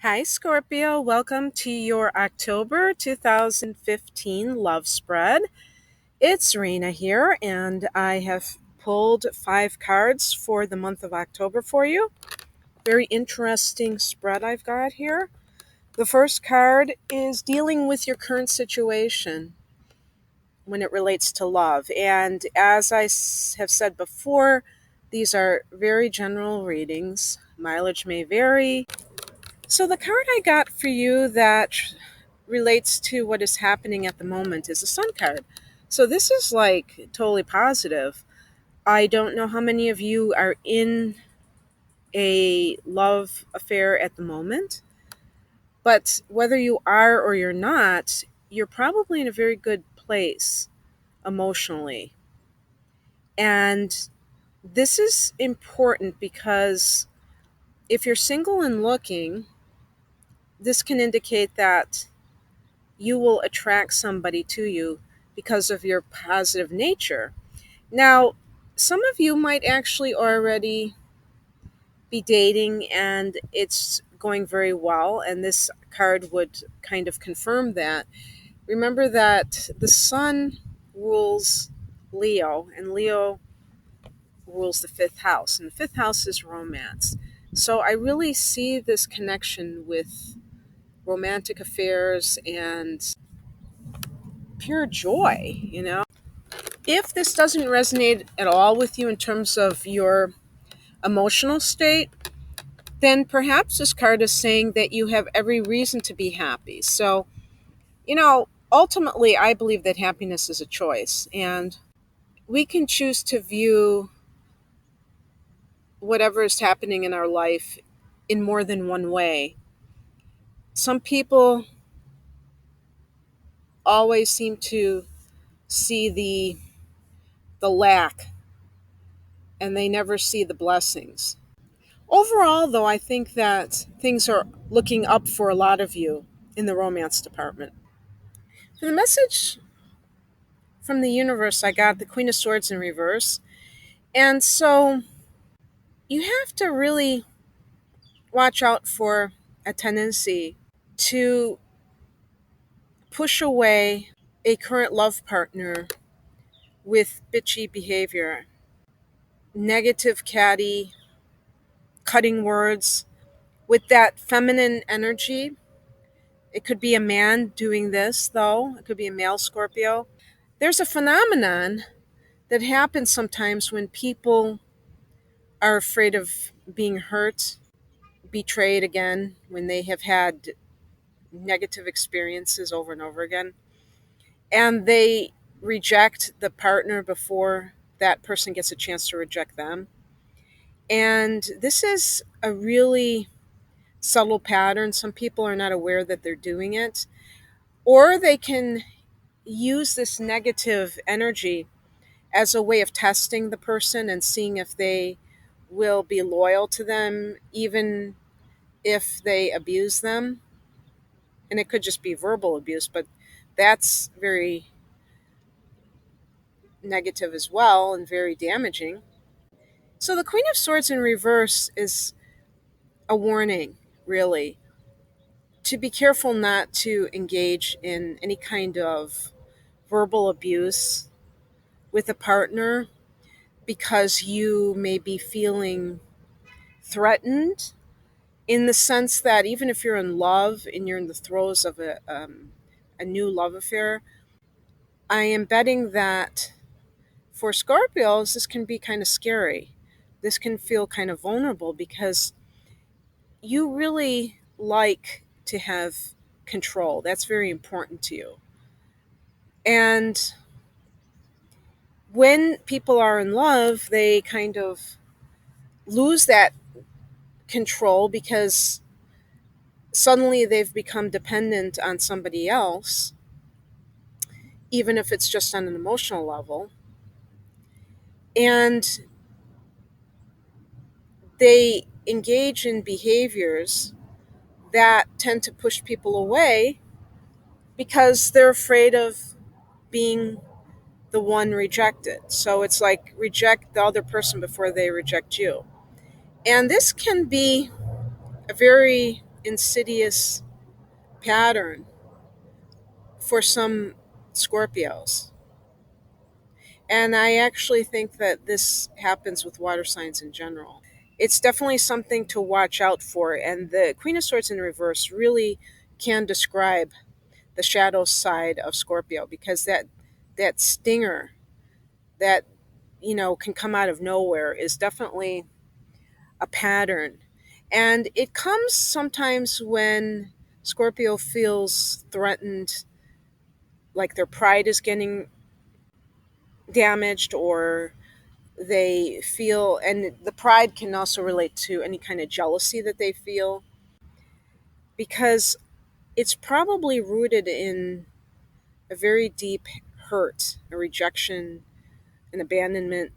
Hi, Scorpio. Welcome to your October 2015 love spread. It's Rena here, and I have pulled 5 cards for the month of October for you. Very interesting spread I've got here. The first card is dealing with your current situation when it relates to love. And as have said before, these are very general readings. Mileage may vary. So, the card I got for you that relates to what is happening at the moment is the Sun card. So, this is like totally positive. I don't know how many of you are in a love affair at the moment, but whether you are or you're not, you're probably in a very good place emotionally. And this is important because if you're single and looking, this can indicate that you will attract somebody to you because of your positive nature. Now, some of you might actually already be dating and it's going very well, and this card would kind of confirm that. Remember that the sun rules Leo, and Leo rules the fifth house, and the fifth house is romance. So I really see this connection with romantic affairs and pure joy. If this doesn't resonate at all with you in terms of your emotional state, then perhaps this card is saying that you have every reason to be happy. So, ultimately, I believe that happiness is a choice, and we can choose to view whatever is happening in our life in more than one way. Some people always seem to see the lack and they never see the blessings. Overall, though, I think that things are looking up for a lot of you in the romance department. For the message from the universe, I got the Queen of Swords in reverse. And so you have to really watch out for a tendency to push away a current love partner with bitchy behavior, negative, catty, cutting words, with that feminine energy. It could be a man doing this, though. It could be a male Scorpio. There's a phenomenon that happens sometimes when people are afraid of being hurt, betrayed again, when they have had negative experiences over and over again, and they reject the partner before that person gets a chance to reject them. And this is a really subtle pattern. Some people are not aware that they're doing it, or they can use this negative energy as a way of testing the person and seeing if they will be loyal to them, even if they abuse them. And it could just be verbal abuse, but that's very negative as well and very damaging. So the Queen of Swords in reverse is a warning, really, to be careful not to engage in any kind of verbal abuse with a partner because you may be feeling threatened, in the sense that even if you're in love and you're in the throes of a new love affair, I am betting that for Scorpios, this can be kind of scary. This can feel kind of vulnerable because you really like to have control. That's very important to you. And when people are in love, they kind of lose that control because suddenly they've become dependent on somebody else, even if it's just on an emotional level. And they engage in behaviors that tend to push people away because they're afraid of being the one rejected. So it's like reject the other person before they reject you. And this can be a very insidious pattern for some Scorpios. And I actually think that this happens with water signs in general. It's definitely something to watch out for. And the Queen of Swords in reverse really can describe the shadow side of Scorpio, because that stinger that can come out of nowhere is definitely a pattern. And it comes sometimes when Scorpio feels threatened, like their pride is getting damaged, or they feel, and the pride can also relate to any kind of jealousy that they feel, because it's probably rooted in a very deep hurt, a rejection, an abandonment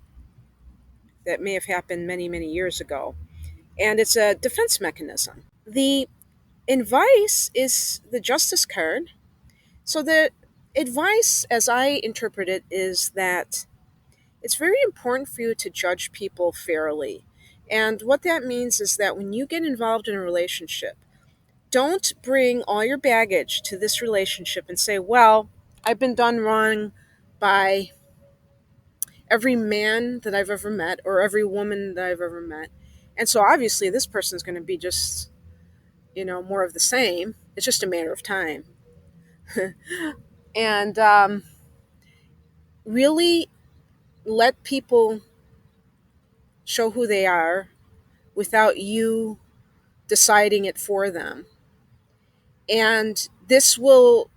that may have happened many, many years ago. And it's a defense mechanism. The advice is the Justice card. So the advice, as I interpret it, is that it's very important for you to judge people fairly. And what that means is that when you get involved in a relationship, don't bring all your baggage to this relationship and say, well, I've been done wrong by every man that I've ever met or every woman that I've ever met. And so obviously this person's going to be just, more of the same. It's just a matter of time. And really let people show who they are without you deciding it for them. And this will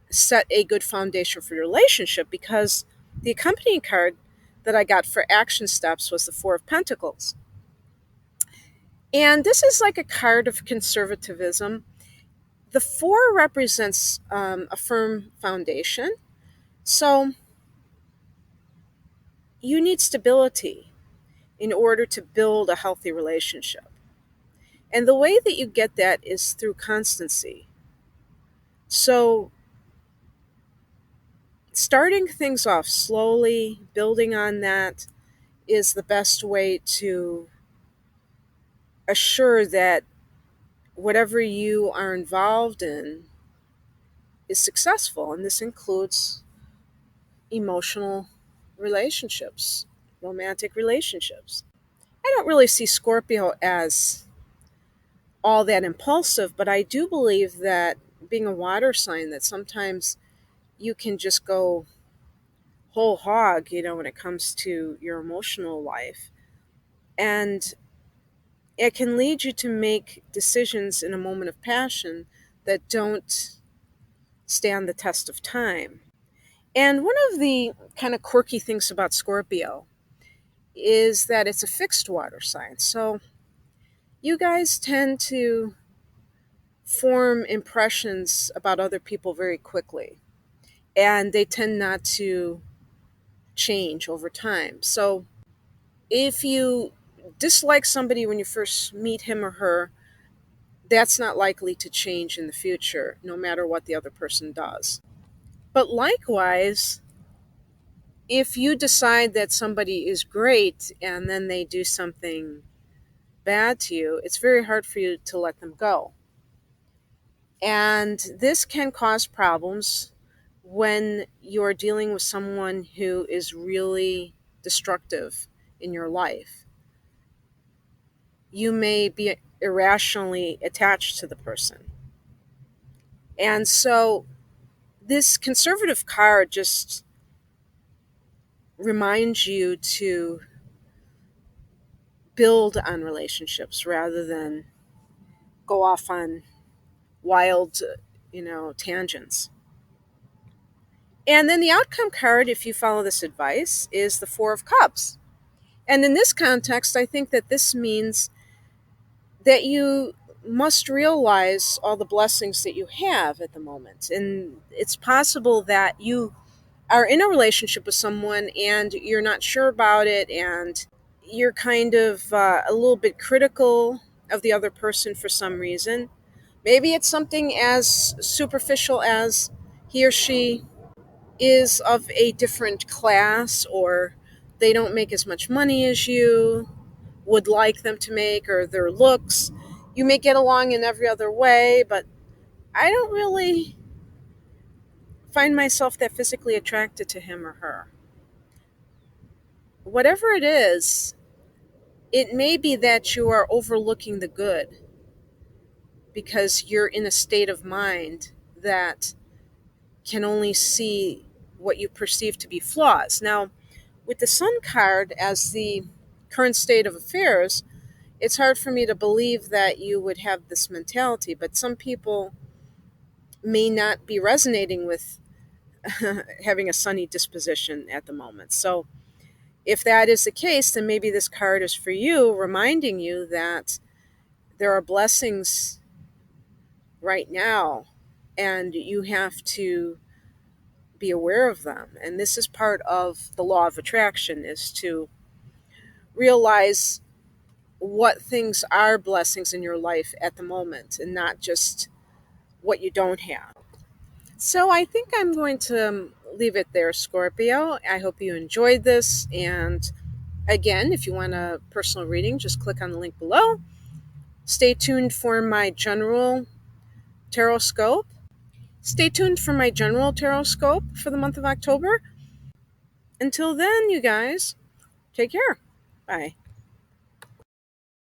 set a good foundation for your relationship, because the accompanying card that I got for action steps was the Four of Pentacles. And this is like a card of conservatism. The four represents a firm foundation. So you need stability in order to build a healthy relationship. And the way that you get that is through constancy. So starting things off slowly, building on that, is the best way to assure that whatever you are involved in is successful. And this includes emotional relationships, romantic relationships. I don't really see Scorpio as all that impulsive, but I do believe that being a water sign, that sometimes you can just go whole hog, when it comes to your emotional life. And it can lead you to make decisions in a moment of passion that don't stand the test of time. And one of the kind of quirky things about Scorpio is that it's a fixed water sign. So you guys tend to form impressions about other people very quickly, and they tend not to change over time. So if you dislike somebody when you first meet him or her, that's not likely to change in the future, no matter what the other person does. But likewise, if you decide that somebody is great and then they do something bad to you, it's very hard for you to let them go. And this can cause problems when you're dealing with someone who is really destructive in your life. You may be irrationally attached to the person. And so this conservative card just reminds you to build on relationships rather than go off on wild, tangents. And then the outcome card, if you follow this advice, is the Four of Cups. And in this context, I think that this means that you must realize all the blessings that you have at the moment. And it's possible that you are in a relationship with someone and you're not sure about it, and you're kind of a little bit critical of the other person for some reason. Maybe it's something as superficial as he or she is of a different class, or they don't make as much money as you would like them to make, or their looks. You may get along in every other way, but I don't really find myself that physically attracted to him or her. Whatever it is, it may be that you are overlooking the good because you're in a state of mind that can only see what you perceive to be flaws. Now, with the Sun card as the current state of affairs, it's hard for me to believe that you would have this mentality, but some people may not be resonating with having a sunny disposition at the moment. So, if that is the case, then maybe this card is for you, reminding you that there are blessings right now and you have to be aware of them. And this is part of the law of attraction, is to realize what things are blessings in your life at the moment and not just what you don't have. So I think I'm going to leave it there, Scorpio. I hope you enjoyed this. And again, if you want a personal reading, just click on the link below. Stay tuned for my general tarot scope. Stay tuned for my general tarot scope for the month of October. Until then, you guys, take care. Bye.